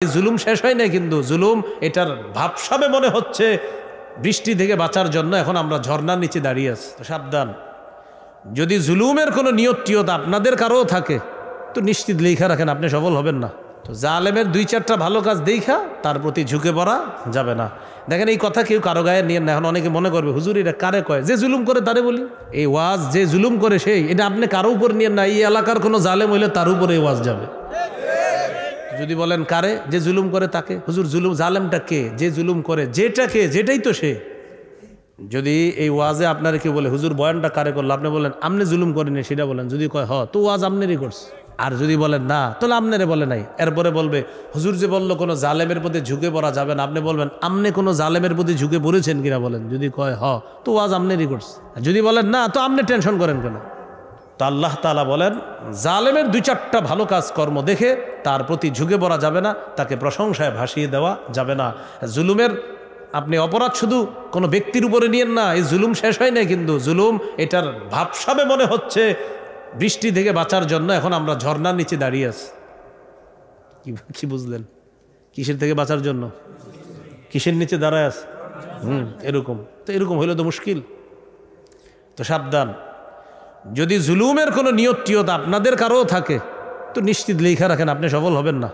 জুলুম শেষ হয় না, কিন্তু জুলুম এটার ভাবসাবে মনে হচ্ছে বৃষ্টি থেকে বাঁচার জন্য এখন আমরা ঝর্ণার নিচে দাঁড়িয়ে আছি। তো সাবধান, যদি জুলুমের কোনো নিয়ত টিয়ত আপনাদের কারও থাকে তো নিশ্চিত লেখা রাখেন, আপনি সফল হবেন না। তো জালেমের দুই চারটা ভালো কাজ দেখা তার প্রতি ঝুঁকে পড়া যাবে না। দেখেন, এই কথা কেউ কারো গায়ে নিয়ে না। এখন অনেকে মনে করবে হুজুর এটা কারে কয়, যে জুলুম করে তারে বলি। এই ওয়াজ যে জুলুম করে সেই, এটা আপনি কারো উপর নিয়ে না। এই এলাকার কোনো জালেম হইলে তার উপরে এই ওয়াজ যাবে। যদি বলেন কারে, যে জুলুম করে তাকে। হুজুর জুলুম জালেমটা কে? যে জুলুম করে যেটাকে, যেটাই তো সে। যদি এই ওয়াজে আপনার কেউ বলে হুজুর বয়ানটা কারে করলো, আপনি বলেন আমনে জুলুম করেনি সেটা বলেন। যদি কয় হ, তো ওয়াজ আমনেরই করছে। আর যদি বলেন না, তাহলে আমনেরে বলে নাই। এরপরে বলবে হুজুর যে বললো কোনো জালেমের প্রতি ঝুঁকে পড়া যাবে না, আপনি বলবেন আমনে কোনো জালেমের প্রতি ঝুঁকে পড়েছেন কিনা বলেন। যদি কয় হ, তো ওয়াজ আমনেরই করছে। আর যদি বলেন না, তো আমনে টেনশন করেন কেন? তো আল্লাহ তাআলা বলেন জালেমের দুই চারটা ভালো কাজ কর্ম দেখে তার প্রতি ঝুঁকে পড়া যাবে না, তাকে প্রশংসায় ভাসিয়ে দেওয়া যাবে না। জুলুমের আপনি অপরাধ শুধু কোনো ব্যক্তির উপরে নিয়েন না। এই জুলুম শেষ হয় না, কিন্তু জুলুম এটার ভাবসাবে মনে হচ্ছে বৃষ্টি থেকে বাঁচার জন্য এখন আমরা ঝর্ণার নিচে দাঁড়িয়ে আছি। কি বুঝলেন? কিসের থেকে বাঁচার জন্য কিসের নিচে দাঁড়ায় আছে? এরকম তো, এরকম হইলে তো মুশকিল। তো সাবধান, যদি জুলুমের কোনো নিয়ত টিয়ত আপনাদের কারও থাকে তো নিশ্চিত লেখা রাখেন, আপনি সফল হবেন না।